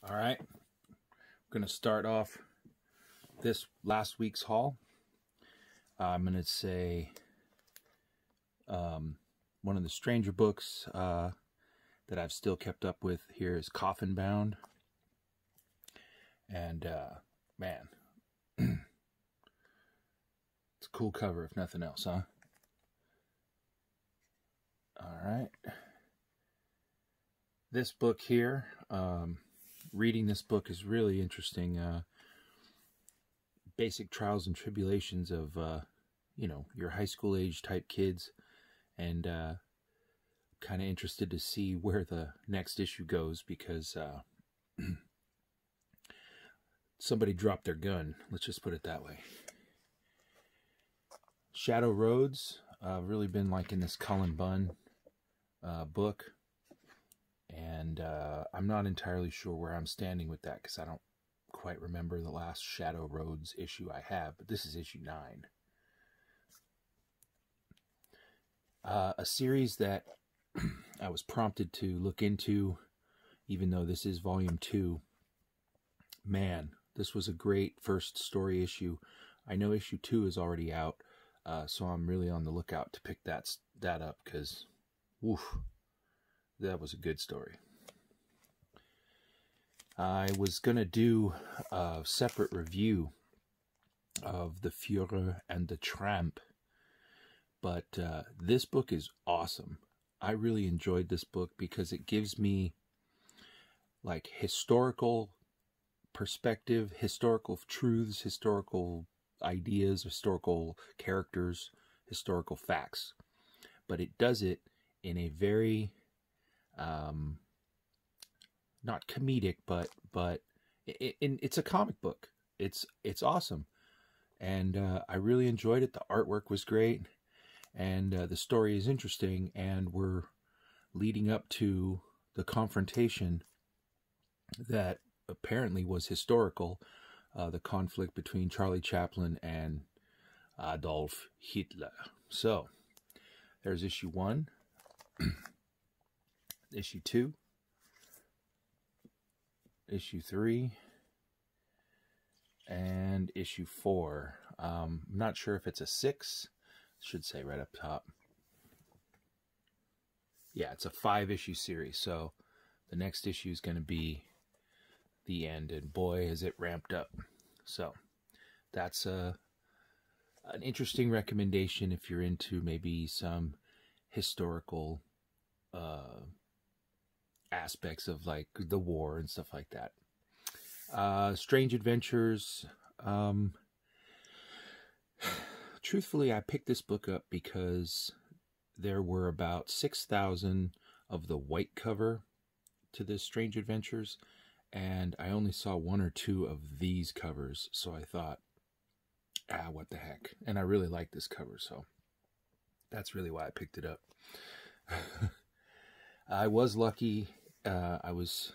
All right, I'm going to start off this last week's haul. I'm going to say one of the stranger books that I've still kept up with here is Coffin Bound. And man, it's a cool cover if nothing else, huh? All right. This book here, reading this book is really interesting. Basic trials and tribulations of, your high school age type kids, and kind of interested to see where the next issue goes because somebody dropped their gun. Let's just put it that way. Shadooooows, really been liking this Cullen Bunn book. And I'm not entirely sure where I'm standing with that because I don't quite remember the last Shadooooows issue I have, but this is issue 9. A series that I was prompted to look into, even though this is volume 2. Man, this was a great first story issue. I know issue 2 is already out, so I'm really on the lookout to pick that up because, woof. That was a good story. I was going to do a separate review of The Führer and the Tramp, but this book is awesome. I really enjoyed this book because it gives me like historical perspective, historical truths, historical ideas, historical characters, historical facts. But it does it in a very not comedic, but it's a comic book. It's awesome, and I really enjoyed it. The artwork was great, and the story is interesting. And we're leading up to the confrontation that apparently was historical, the conflict between Charlie Chaplin and Adolf Hitler. So there's issue 1. Issue 2, issue 3, and issue 4. I'm not sure if it's a 6. Should say right up top. Yeah, it's a 5-issue series, so the next issue is going to be the end, and boy, is it ramped up. So that's an interesting recommendation if you're into maybe some historical aspects of like the war and stuff like that. Strange Adventures. Truthfully, I picked this book up because there were about 6,000 of the white cover to this Strange Adventures, and I only saw 1 or 2 of these covers, so I thought, what the heck. And I really like this cover, so that's really why I picked it up. I was lucky. I was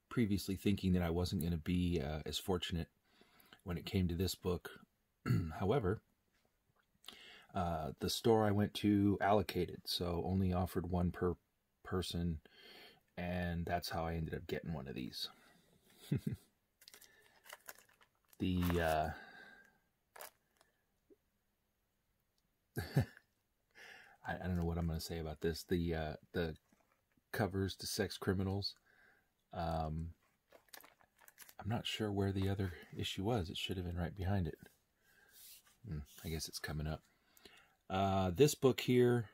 previously thinking that I wasn't going to be as fortunate when it came to this book. However, the store I went to allocated, so only offered 1 per person, and that's how I ended up getting one of these. I don't know what I'm going to say about this. The covers to Sex Criminals. I'm not sure where the other issue was. It should have been right behind it. I guess it's coming up. This book here,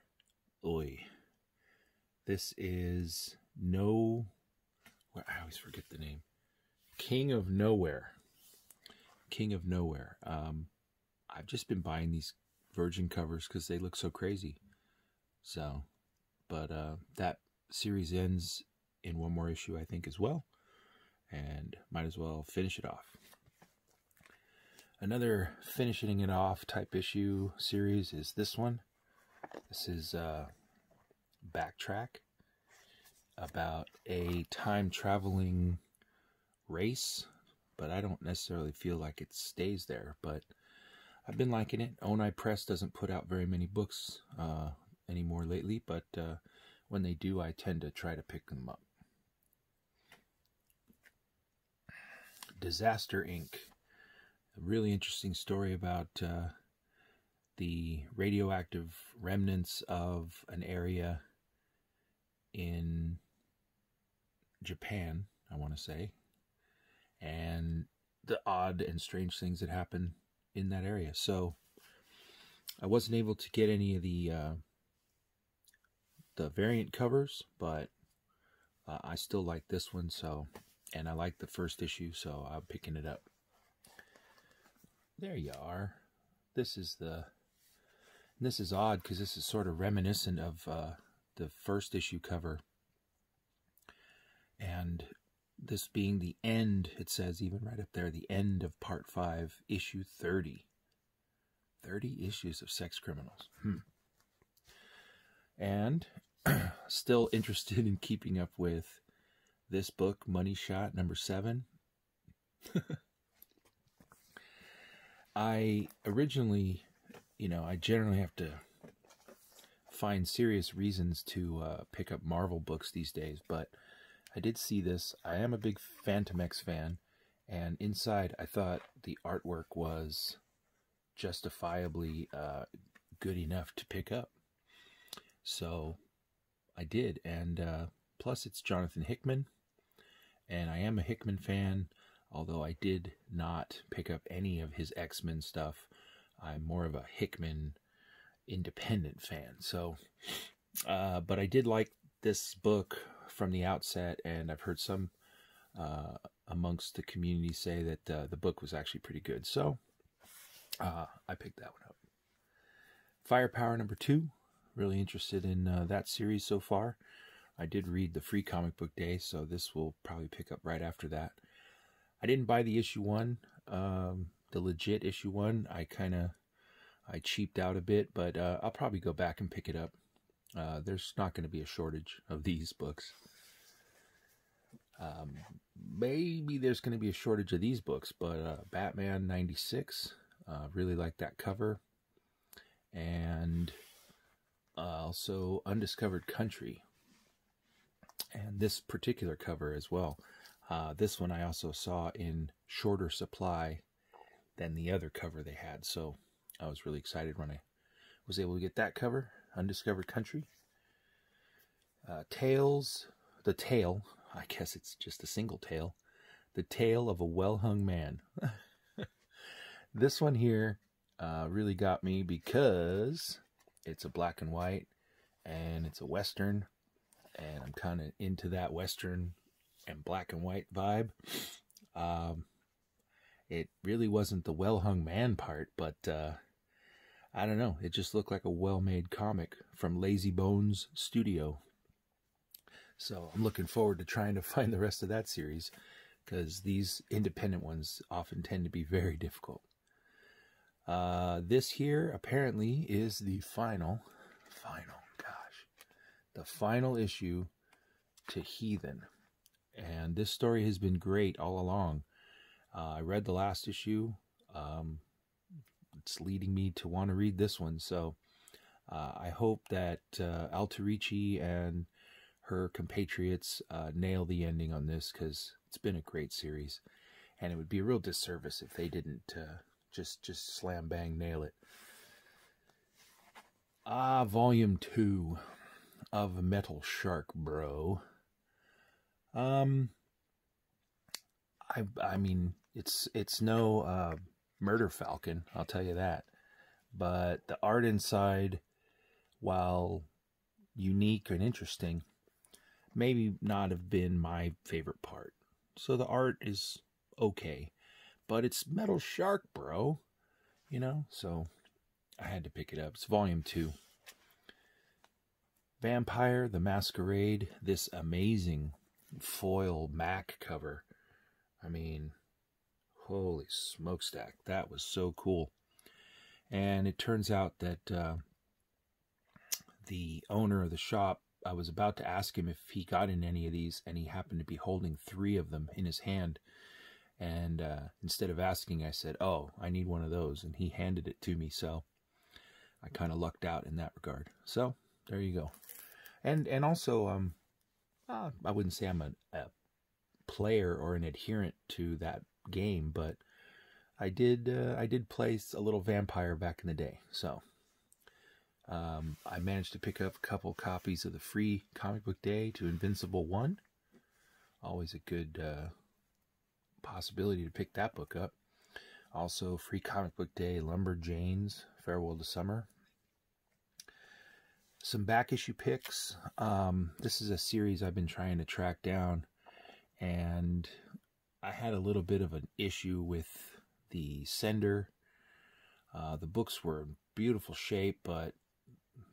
this is I always forget the name. King of Nowhere. King of Nowhere. I've just been buying these Virgin covers because they look so crazy. So, but that series ends in 1 more issue, I think, as well, and might as well finish it off. Another finishing it off type issue series is this one. This is Backtrack, about a time-traveling race, but I don't necessarily feel like it stays there, but I've been liking it. Onai Press doesn't put out very many books anymore lately, but when they do, I tend to try to pick them up. Disaster Inc. A really interesting story about the radioactive remnants of an area in Japan, I want to say, and the odd and strange things that happen in that area. So I wasn't able to get any of the variant covers, but I still like this one, so, and I like the first issue, so I'm picking it up. There you are. This is odd because this is sort of reminiscent of the first issue cover, and this being the end, it says even right up there, the end of part 5, issue 30. 30 issues of Sex Criminals. And still interested in keeping up with this book, Money Shot number 7. I originally, I generally have to find serious reasons to pick up Marvel books these days, but I did see this. I am a big Phantom X fan, and inside I thought the artwork was justifiably good enough to pick up. So I did, and plus it's Jonathan Hickman, and I am a Hickman fan, although I did not pick up any of his X-Men stuff. I'm more of a Hickman independent fan. So, but I did like this book from the outset, and I've heard some amongst the community say that the book was actually pretty good. So I picked that one up. Firepower number 2. Really interested in that series so far. I did read the Free Comic Book Day, so this will probably pick up right after that. I didn't buy the issue 1, the legit issue 1. I cheaped out a bit, but I'll probably go back and pick it up. There's not going to be a shortage of these books. Maybe there's going to be a shortage of these books, but Batman 96, really like that cover. And also Undiscovered Country, and this particular cover as well. This one I also saw in shorter supply than the other cover they had, so I was really excited when I was able to get that cover, Undiscovered Country. The Tale, I guess it's just a single tale, The Tale of a Well-Hung Man. This one here really got me because it's a black and white, and it's a Western, and I'm kind of into that Western and black and white vibe. It really wasn't the well-hung man part, but I don't know. It just looked like a well-made comic from Lazy Bones Studio. So I'm looking forward to trying to find the rest of that series, because these independent ones often tend to be very difficult. This here apparently is the final issue to Heathen. And this story has been great all along. I read the last issue. It's leading me to want to read this one. So I hope that Alterici and her compatriots nail the ending on this, because it's been a great series. And it would be a real disservice if they didn't just slam bang nail it. Volume 2 of Metal Shark Bro. I mean, it's no Murder Falcon, I'll tell you that. But the art inside, while unique and interesting, maybe not have been my favorite part. So the art is okay, but it's Metal Shark Bro, so I had to pick it up. It's volume 2. Vampire the Masquerade, this amazing foil Mac cover. I mean, holy smokestack, that was so cool. And it turns out that the owner of the shop, I was about to ask him if he got in any of these, and he happened to be holding 3 of them in his hand. And instead of asking, I said, "Oh, I need one of those," and he handed it to me. So I kind of lucked out in that regard. So there you go. And also, I wouldn't say I'm a player or an adherent to that game, but I did play a little vampire back in the day, so I managed to pick up a couple copies of the free comic book day to Invincible 1. Always a good possibility to pick that book up. Also, free comic book day, Lumberjanes, Farewell to Summer. Some back issue picks. This is a series I've been trying to track down, and I had a little bit of an issue with the sender. The books were in beautiful shape, but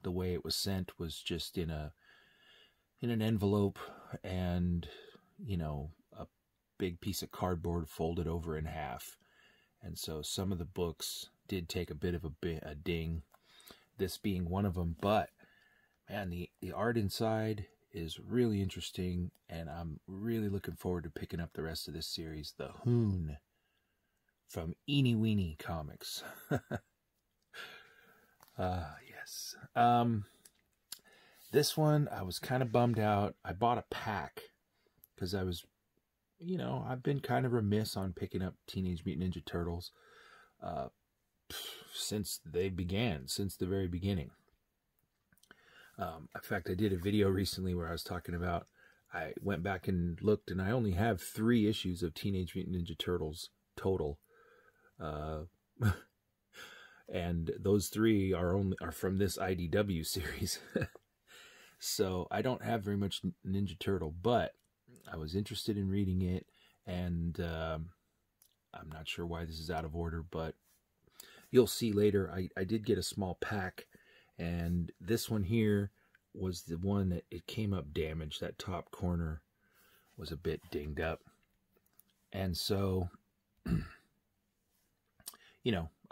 the way it was sent was just in an envelope, and a big piece of cardboard folded over in half. And so some of the books did take a bit of a ding, this being one of them. But man, the art inside is really interesting, and I'm really looking forward to picking up the rest of this series, The Hoon, from Eeny Weeny Comics. Yes. This one, I was kind of bummed out. I bought a pack because I was, I've been kind of remiss on picking up Teenage Mutant Ninja Turtles since they began, since the very beginning. In fact, I did a video recently where I was talking about, I went back and looked, and I only have 3 issues of Teenage Mutant Ninja Turtles total. And those 3 are from this IDW series. So I don't have very much Ninja Turtle, but I was interested in reading it, and I'm not sure why this is out of order, but you'll see later. I did get a small pack, and this one here was the one that it came up damaged. That top corner was a bit dinged up, and so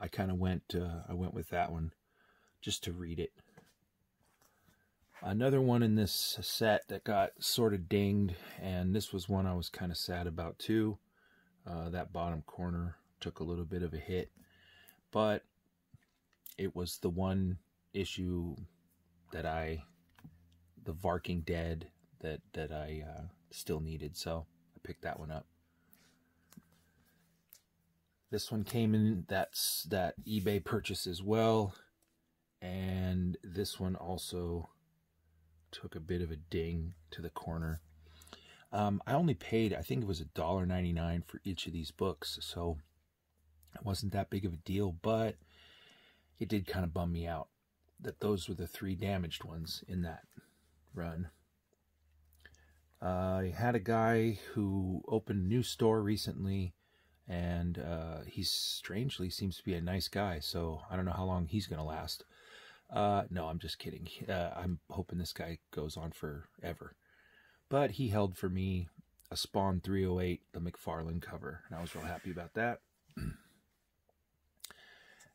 I kind of went with that one just to read it. Another one in this set that got sort of dinged, and this was one I was kind of sad about too. That bottom corner took a little bit of a hit, but it was the one issue that the Varking Dead that I still needed, so I picked that one up. This one came in that eBay purchase as well, and this one also took a bit of a ding to the corner. I only paid, I think it was $1.99 for each of these books, so it wasn't that big of a deal, but it did kind of bum me out that those were the 3 damaged ones in that run. I had a guy who opened a new store recently, and he strangely seems to be a nice guy, so I don't know how long he's going to last. No, I'm just kidding. I'm hoping this guy goes on forever. But he held for me a Spawn 308, the McFarlane cover, and I was real happy about that.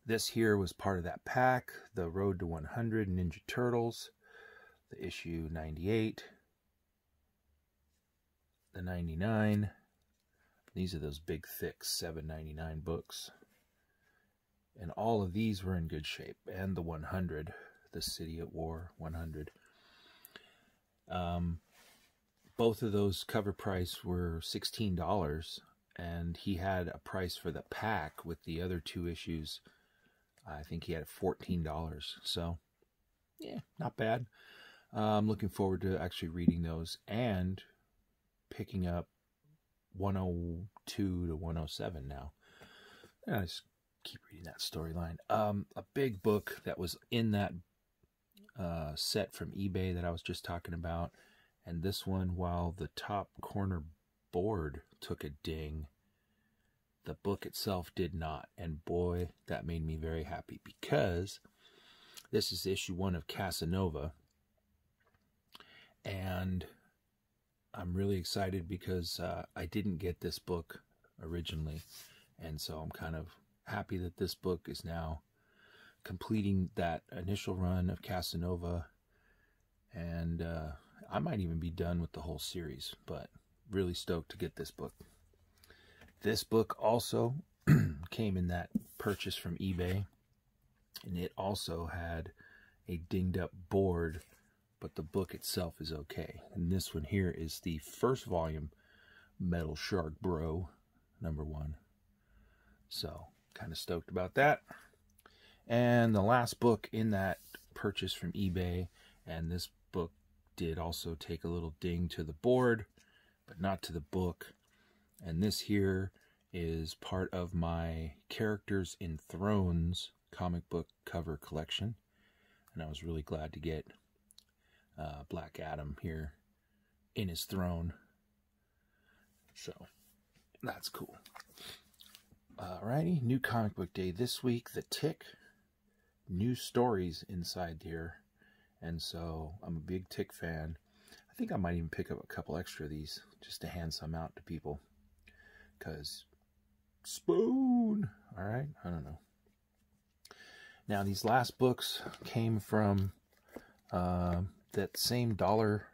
This here was part of that pack, the Road to 100 Ninja Turtles, the issue 98, the 99. These are those big, thick $7.99 books. And all of these were in good shape. And the 100, the City at War 100. Both of those cover price were $16. And he had a price for the pack with the other 2 issues. I think he had $14. So, yeah, not bad. I'm looking forward to actually reading those and picking up 102 to 107 now. And I just keep reading that storyline. A big book that was in that set from eBay that I was just talking about, and this one, while the top corner board took a ding, the book itself did not, and boy, that made me very happy, because this is issue 1 of Casanova, and I'm really excited because I didn't get this book originally, and so I'm kind of happy that this book is now completing that initial run of Casanova, and I might even be done with the whole series, but really stoked to get this book. This book also came in that purchase from eBay, and it also had a dinged up board, but the book itself is okay. And this one here is the first volume, Metal Shark Bro, #1. So, kind of stoked about that. And the last book in that purchase from eBay, and this book did also take a little ding to the board, but not to the book. And this here is part of my Characters in Thrones comic book cover collection. And I was really glad to get Black Adam here in his throne. So, that's cool. Alrighty, new comic book day this week. The Tick. New stories inside here. And so, I'm a big Tick fan. I think I might even pick up a couple extra of these just to hand some out to people. Because, spoon! Alright, I don't know. Now, these last books came from that same dollar.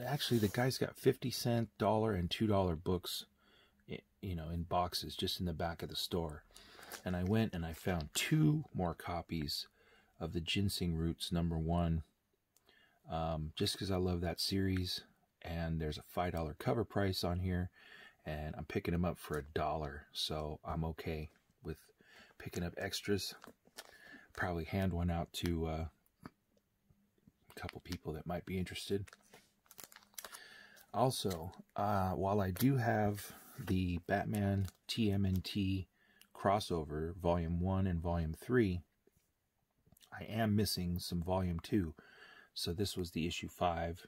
Actually, the guy's got 50-cent, $1, and $2 books, you know, in boxes just in the back of the store. And I went and I found 2 more copies of the Ginseng Roots #1, just because I love that series. And there's a $5 cover price on here, and I'm picking them up for $1, so I'm okay with picking up extras. Probably hand one out to a couple people that might be interested. Also, while I do have the Batman TMNT crossover Volume 1 and Volume 3, I am missing some Volume 2. So this was the issue 5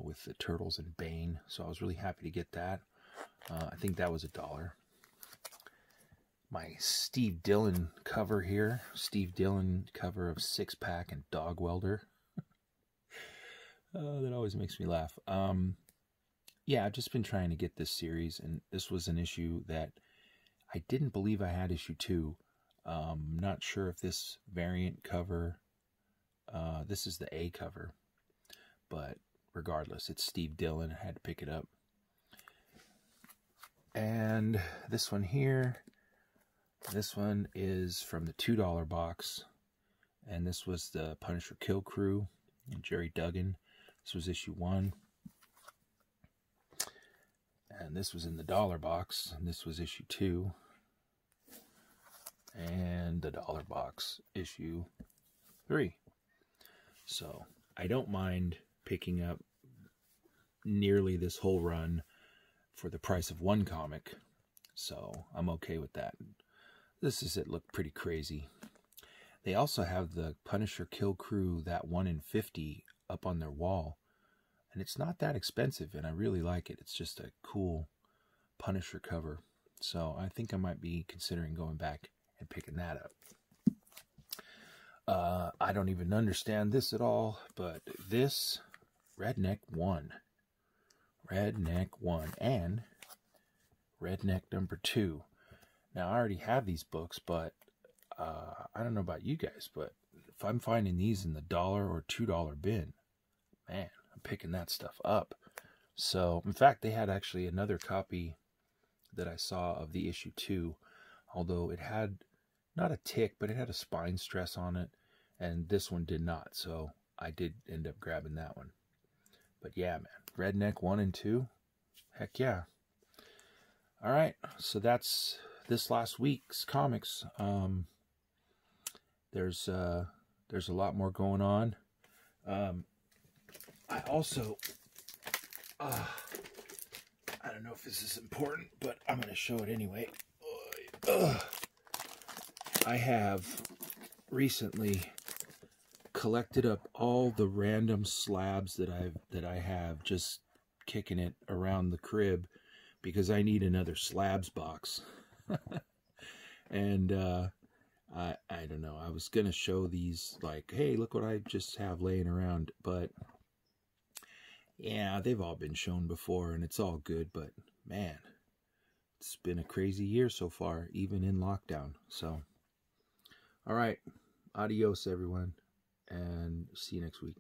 with the Turtles and Bane. So I was really happy to get that. I think that was $1. My Steve Dillon cover here. Steve Dillon cover of 6-Pack and Dog Welder. That always makes me laugh. Yeah, I've just been trying to get this series, and this was an issue that I didn't believe I had issue 2. Not sure if this variant cover, this is the A cover, but regardless, it's Steve Dillon. I had to pick it up. And this one here, this one is from the $2 box, and this was the Punisher Kill Crew and Jerry Duggan. This was issue 1. And this was in the $1 box, and this was issue 2. And the $1 box, issue 3. So, I don't mind picking up nearly this whole run for the price of one comic. So, I'm okay with that. This is it, looked pretty crazy. They also have the Punisher Kill Crew, that 1 in 50, up on their wall. And it's not that expensive, and I really like it. It's just a cool Punisher cover. So I think I might be considering going back and picking that up. I don't even understand this at all, but this, Redneck 1. Redneck 1 and Redneck #2. Now, I already have these books, but I don't know about you guys, but if I'm finding these in the $1 or $2 bin, man, I'm picking that stuff up. So, in fact, they had actually another copy that I saw of the issue 2, although it had not a tick, but it had a spine stress on it, and this one did not, so I did end up grabbing that one. But yeah, man, Redneck 1 and 2, heck yeah. Alright, so that's this last week's comics. There's a lot more going on. I also, I don't know if this is important, but I'm going to show it anyway. I have recently collected up all the random slabs that I have just kicking it around the crib because I need another slabs box. And I don't know, I was gonna show these like, hey, look what I just have laying around, but yeah, they've all been shown before and it's all good, but man, it's been a crazy year so far, even in lockdown. So all right, adios everyone, and see you next week.